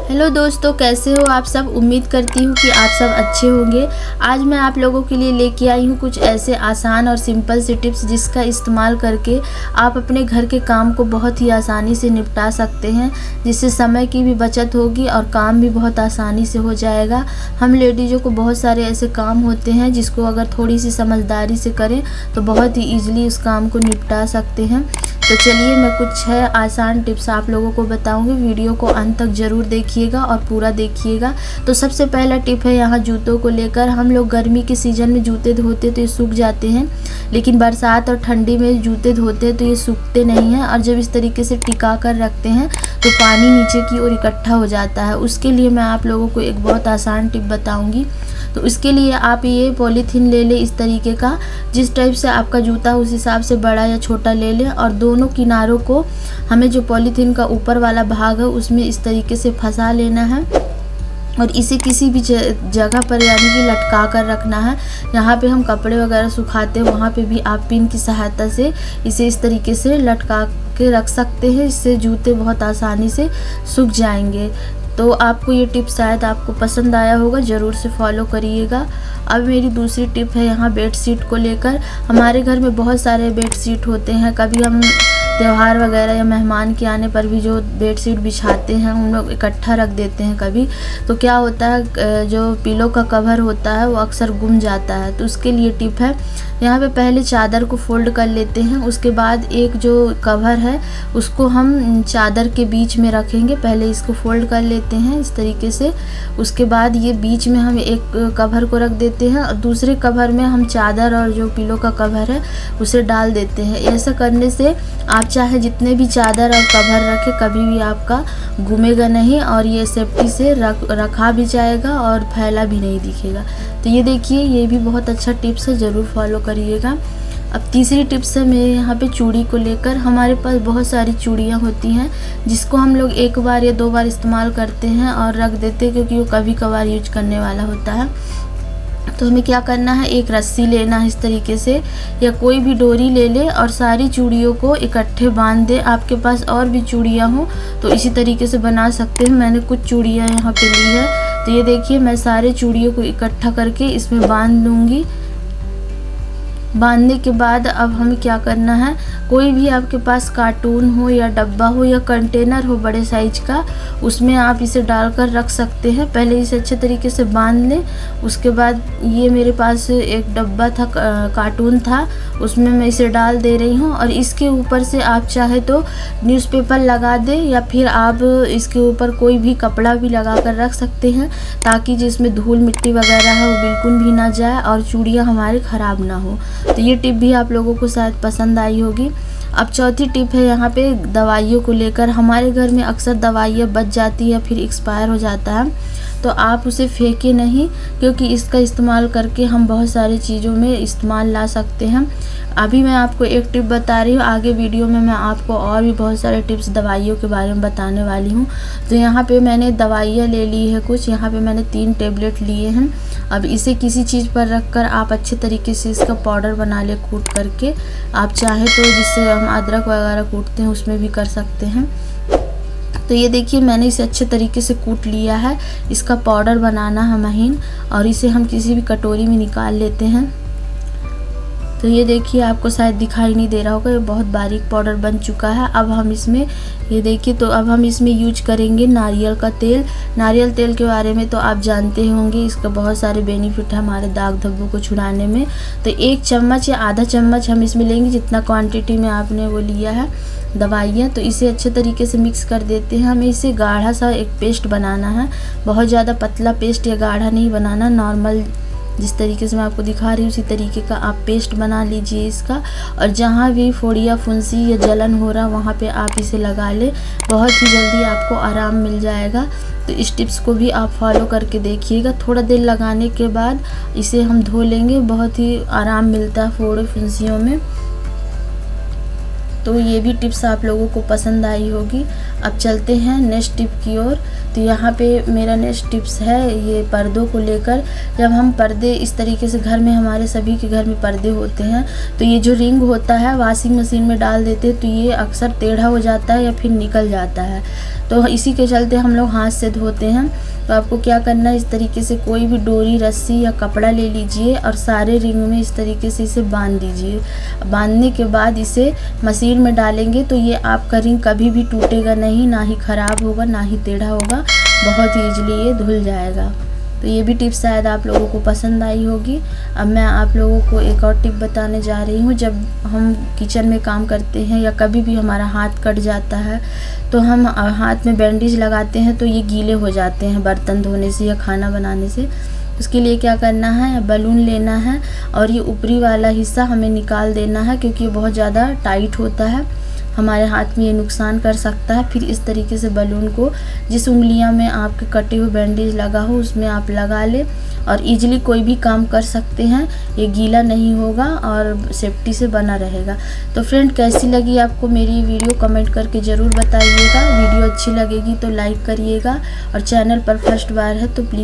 Hello दोस्तों, कैसे हो आप सब। उम्मीद करती हूँ कि आप सब अच्छे होंगे। आज मैं आप लोगों के लिए लेके आई हूँ कुछ ऐसे आसान और सिंपल से टिप्स जिसका इस्तेमाल करके आप अपने घर के काम को बहुत ही आसानी से निपटा सकते हैं, जिससे समय की भी बचत होगी और काम भी बहुत आसानी से हो जाएगा। हम लेडीज़ों को बहुत सारे ऐसे काम होते हैं जिसको अगर थोड़ी सी समझदारी से करें तो बहुत ही ईजिली उस काम को निपटा सकते हैं। तो चलिए मैं कुछ 6 आसान टिप्स आप लोगों को बताऊंगी। वीडियो को अंत तक ज़रूर देखिएगा और पूरा देखिएगा। तो सबसे पहला टिप है यहाँ जूतों को लेकर। हम लोग गर्मी के सीज़न में जूते धोते तो ये सूख जाते हैं, लेकिन बरसात और ठंडी में जूते धोते तो ये सूखते नहीं हैं, और जब इस तरीके से टिका कर रखते हैं तो पानी नीचे की ओर इकट्ठा हो जाता है। उसके लिए मैं आप लोगों को एक बहुत आसान टिप बताऊँगी। तो इसके लिए आप ये पॉलीथीन ले लें इस तरीके का, जिस टाइप से आपका जूता उस हिसाब से बड़ा या छोटा ले लें, और दोनों किनारों को हमें जो पॉलीथीन का ऊपर वाला भाग है उसमें इस तरीके से फंसा लेना है और इसे किसी भी जगह पर यानी कि लटका कर रखना है। यहाँ पे हम कपड़े वगैरह सुखाते हैं वहाँ पे भी आप पिन की सहायता से इसे इस तरीके से लटका के रख सकते हैं। इससे जूते बहुत आसानी से सूख जाएंगे। तो आपको ये टिप शायद आपको पसंद आया होगा, ज़रूर से फॉलो करिएगा। अब मेरी दूसरी टिप है यहाँ बेडशीट को लेकर। हमारे घर में बहुत सारे बेडशीट होते हैं। कभी हम त्यौहार वगैरह या मेहमान के आने पर भी जो बेडशीट बिछाते हैं हम लोग इकट्ठा रख देते हैं कभी। तो क्या होता है, जो पिलो का कवर होता है वो अक्सर गुम जाता है। तो उसके लिए टिप है, यहाँ पे पहले चादर को फोल्ड कर लेते हैं, उसके बाद एक जो कवर है उसको हम चादर के बीच में रखेंगे। पहले इसको फोल्ड कर लेते हैं इस तरीके से, उसके बाद ये बीच में हम एक कवर को रख देते हैं और दूसरे कवर में हम चादर और जो पिलो का कवर है उसे डाल देते हैं। ऐसा करने से आप चाहे जितने भी चादर और कवर रखें कभी भी आपका घूमेगा नहीं और ये सेफ्टी से रखा भी जाएगा और फैला भी नहीं दिखेगा। तो ये देखिए, ये भी बहुत अच्छा टिप्स है, ज़रूर फॉलो करिएगा। अब तीसरी टिप्स है मेरे यहाँ पे चूड़ी को लेकर। हमारे पास बहुत सारी चूड़ियाँ होती हैं जिसको हम लोग एक बार या 2 बार इस्तेमाल करते हैं और रख देते हैं, क्योंकि वो कभी कभार यूज करने वाला होता है। तो हमें क्या करना है, एक रस्सी लेना है इस तरीके से या कोई भी डोरी ले ले और सारी चूड़ियों को इकट्ठे बांध दे। आपके पास और भी चूड़ियाँ हो तो इसी तरीके से बना सकते हैं। मैंने कुछ चूड़ियाँ यहाँ पे ली है। तो ये देखिए, मैं सारे चूड़ियों को इकट्ठा करके इसमें बांध लूँगी। बांधने के बाद अब हमें क्या करना है, कोई भी आपके पास कार्टून हो या डब्बा हो या कंटेनर हो बड़े साइज का, उसमें आप इसे डालकर रख सकते हैं। पहले इसे अच्छे तरीके से बांध लें। उसके बाद ये मेरे पास एक डब्बा था, कार्टून था, उसमें मैं इसे डाल दे रही हूँ और इसके ऊपर से आप चाहे तो न्यूज़पेपर लगा दें या फिर आप इसके ऊपर कोई भी कपड़ा भी लगा कर रख सकते हैं, ताकि जिसमें धूल मिट्टी वगैरह है वो बिल्कुल भी ना जाए और चूड़ियाँ हमारे ख़राब ना हो। तो ये टिप भी आप लोगों को शायद पसंद आई होगी। अब चौथी टिप है यहाँ पे दवाइयों को लेकर। हमारे घर में अक्सर दवाइयाँ बच जाती है या फिर एक्सपायर हो जाता है, तो आप उसे फेंके नहीं, क्योंकि इसका इस्तेमाल करके हम बहुत सारी चीज़ों में इस्तेमाल ला सकते हैं। अभी मैं आपको एक टिप बता रही हूँ, आगे वीडियो में मैं आपको और भी बहुत सारे टिप्स दवाइयों के बारे में बताने वाली हूँ। तो यहाँ पे मैंने दवाइयाँ ले ली है कुछ, यहाँ पे मैंने 3 टेबलेट लिए हैं। अब इसे किसी चीज़ पर रख कर आप अच्छे तरीके से इसका पाउडर बना ले कूट करके। आप चाहे तो जिससे हम अदरक वगैरह कूटते हैं उसमें भी कर सकते हैं। तो ये देखिए, मैंने इसे अच्छे तरीके से कूट लिया है। इसका पाउडर बनाना है महीन, और इसे हम किसी भी कटोरी में निकाल लेते हैं। तो ये देखिए, आपको शायद दिखाई नहीं दे रहा होगा, ये बहुत बारीक पाउडर बन चुका है। अब हम इसमें ये देखिए, तो अब हम इसमें यूज करेंगे नारियल का तेल। नारियल तेल के बारे में तो आप जानते होंगे, इसका बहुत सारे बेनिफिट है हमारे दाग धब्बों को छुड़ाने में। तो 1 चम्मच या आधा चम्मच हम इसमें लेंगे, जितना क्वांटिटी में आपने वो लिया है दवाइयाँ। तो इसे अच्छे तरीके से मिक्स कर देते हैं। हमें इसे गाढ़ा सा एक पेस्ट बनाना है, बहुत ज़्यादा पतला पेस्ट या गाढ़ा नहीं बनाना, नॉर्मल जिस तरीके से मैं आपको दिखा रही हूँ उसी तरीके का आप पेस्ट बना लीजिए इसका। और जहाँ भी फोड़िया फुंसी या जलन हो रहा वहाँ पे आप इसे लगा लें, बहुत ही जल्दी आपको आराम मिल जाएगा। तो इस टिप्स को भी आप फॉलो करके देखिएगा। थोड़ा देर लगाने के बाद इसे हम धो लेंगे, बहुत ही आराम मिलता है फोड़े फुंसियों में। तो ये भी टिप्स आप लोगों को पसंद आई होगी। अब चलते हैं नेक्स्ट टिप की ओर। तो यहाँ पे मेरा नेक्स्ट टिप्स है ये पर्दों को लेकर। जब हम पर्दे इस तरीके से घर में, हमारे सभी के घर में पर्दे होते हैं, तो ये जो रिंग होता है वॉशिंग मशीन में डाल देते हैं तो ये अक्सर टेढ़ा हो जाता है या फिर निकल जाता है। तो इसी के चलते हम लोग हाथ से धोते हैं। तो आपको क्या करना है, इस तरीके से कोई भी डोरी, रस्सी या कपड़ा ले लीजिए और सारे रिंग में इस तरीके से इसे बांध दीजिए। बांधने के बाद इसे मशीन में डालेंगे तो ये आपका रिंग कभी भी टूटेगा नहीं, ना ही ख़राब होगा, ना ही टेढ़ा होगा, बहुत ही ईजिली ये धुल जाएगा। तो ये भी टिप्स शायद आप लोगों को पसंद आई होगी। अब मैं आप लोगों को एक और टिप बताने जा रही हूँ। जब हम किचन में काम करते हैं या कभी भी हमारा हाथ कट जाता है तो हम हाथ में बैंडेज लगाते हैं तो ये गीले हो जाते हैं बर्तन धोने से या खाना बनाने से। उसके लिए क्या करना है, बलून लेना है और ये ऊपरी वाला हिस्सा हमें निकाल देना है, क्योंकि ये बहुत ज़्यादा टाइट होता है, हमारे हाथ में ये नुकसान कर सकता है। फिर इस तरीके से बलून को जिस उंगलियां में आपके कटे हुए बैंडेज लगा हो उसमें आप लगा लें और इजीली कोई भी काम कर सकते हैं। ये गीला नहीं होगा और सेफ्टी से बना रहेगा। तो फ्रेंड, कैसी लगी आपको मेरी वीडियो कमेंट करके ज़रूर बताइएगा। वीडियो अच्छी लगेगी तो लाइक करिएगा और चैनल पर फर्स्ट बार है तो प्लीज़